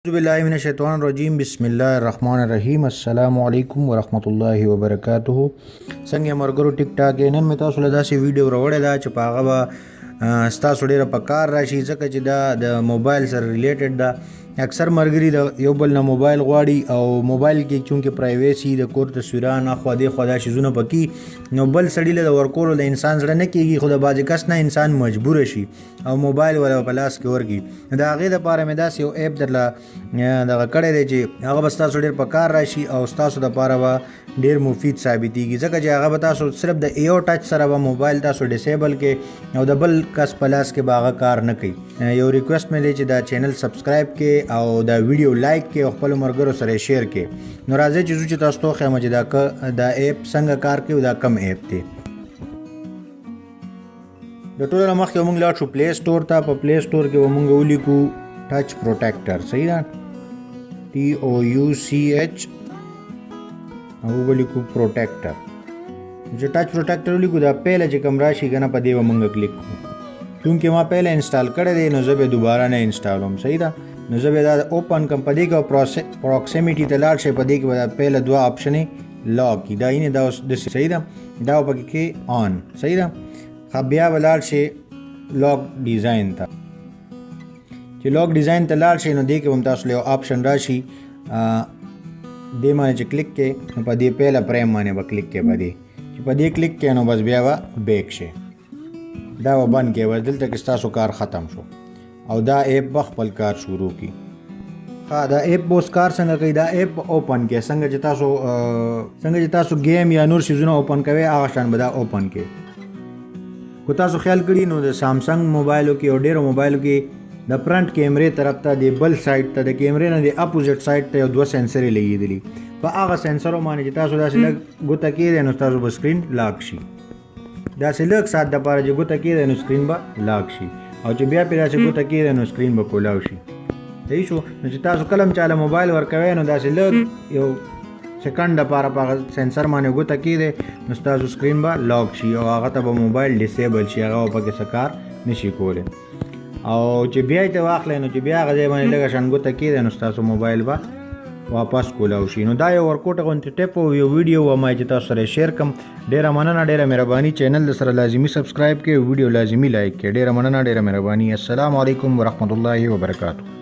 बिस्मिल्लाहिर्रहमानिर्रहीम बिस्मिल्लाहिर्रहमानिर्रहीम अस्सलामु अलैकुम वरहमतुल्लाहि वबरकातुहू। څنګه مرګرو ټیک ټاک نن مې تاسو له داسې ویډیو راوړې ده چې په هغه به ستاسو ډېره په کار راشي، ځکه چې دا د موبایل سره ریلیټډ ده. اکثر مرګري د یو بل نه موبایل غواړي او موبایل کې چونکې پرایویسي د کور تصویران اخوا دېخوا دا شیزونه پکې، نو بل سړي له د ورکولو د انسان زړه نه کېږي، خو د بعضې کس نه انسان مجبوره شي او موبایل ولا په لاس کې ورکړي. د هغې دپاره مې داسې یو ایپ درله دغه کړی دی چې هغه به ستاسو ډېر په کار راشي او ستاسو دپاره به ډېر مفید ثابتېږي، ځکه چې هغه به تاسو صرف د یو ټچ سره به موبایل تاسو ډسیبل کې او د بل کس په لاس کې به هغه کار نه کوي. یو ریکویسټ مې دی چې دا چینل سبسکرایب کې او دا ویډیو لایک کې او خپلو ملګرو سره شیر کې. نو راځئ چې زه چې تاسو ته وښیم چې دا ایپ څنګه کار کوي او دا کم ایپ دی. د ټولو نه مخکې به موږ لاړ شو پلی سټور ته. په پلی سټور کې به موږ ولیکو ټچ پروټیکټر، صحیح ده، TOUCH او ولیکو پروټیکټر. چې ټچ پروټیکټر ولیکو دا پهله چې کوم راشي که نه په دې به موږ کلیک کړو. چونکې ما پهله انسټال کړی دی نو زه به دوباره نه انسټالوم، صحیح ده. نو زه به دا اوپن کړم، په دې کې پروکسیمیټي ته لاړ شئ، په دې کې به دا پهله دوه آپشنې لاک کي، دا یعنې دا اوس داسې، صحیح ده، دا به پکې کې آن، صحیح ده. بیا به لاړ شئ لاک ډیزاین ته. چې لاک ډیزاین ته لاړ شئ نو دې کې به هم تاسو له یو آپشن راشي، دې باندې چې کلیک کې نو په دې پهله پریم باندې به کلیک کې، په دې چې په دې کلیک کې نو بس بیا به بیک شي، دا به بند کې، بس دلته کې ستاسو کار ختم شو او دا ایپ به خپل کار شروع کړي. دا ایپ به اوس کار څنګه کوي؟ دا ایپ اوپن کې څنګه چې تاسو گیم یا نور شیزونه اوپن کوئ هغه شان به دا اوپن کې. خو تاسو خیال کړي نو د سامسنګ موبایلو کې او ډېرو موبایلو کې د فرنٹ کیمرې طرف ته د بل سایډ ته د کیمرې نه د اپوزټ سایډ ته یو دوه سینسرې لګېدلي. په هغه سینسرو باندې چې تاسو داسې لږ ګوته کېدی نو ستاسو به سکرین لاک شي. داسې لږ ساعت دپاره چې ګوته کېدی نو سکرین به لاک شي، او چې بیا پرې داسې ګوته کېدی نو سکرین به کولاو شي. صحیح شو. نو چې تاسو کله هم چاله موبایل ورکوئ نو داسې لږ یو سیکنډ دپاره په هغه سینسر باندې ګوته کېدی نو ستاسو سکرین به لاک شي او هغه ته به موبایل ډسیبل شي، هغه به پکې څه کار نشي کولی. او چې بیا یې ته واخلی نو چې بیا هغه ځای باندې لږه شان ګوته کېدی نو ستاسو موبایل به واپس کولاو شي. نو دا یو ورکوټه غوندې ټپ او یو ویډیو وه ما چې تاسو سره شیر کړم. ډېره مننه، ډېره مهرباني. چینل د سره لازمي سبسکرایب کړئ، ویډیو لازمي لایک کړئ. ډېره مننه، ډېره مهرباني. السلام علیکم ورحمت الله وبرکاتو.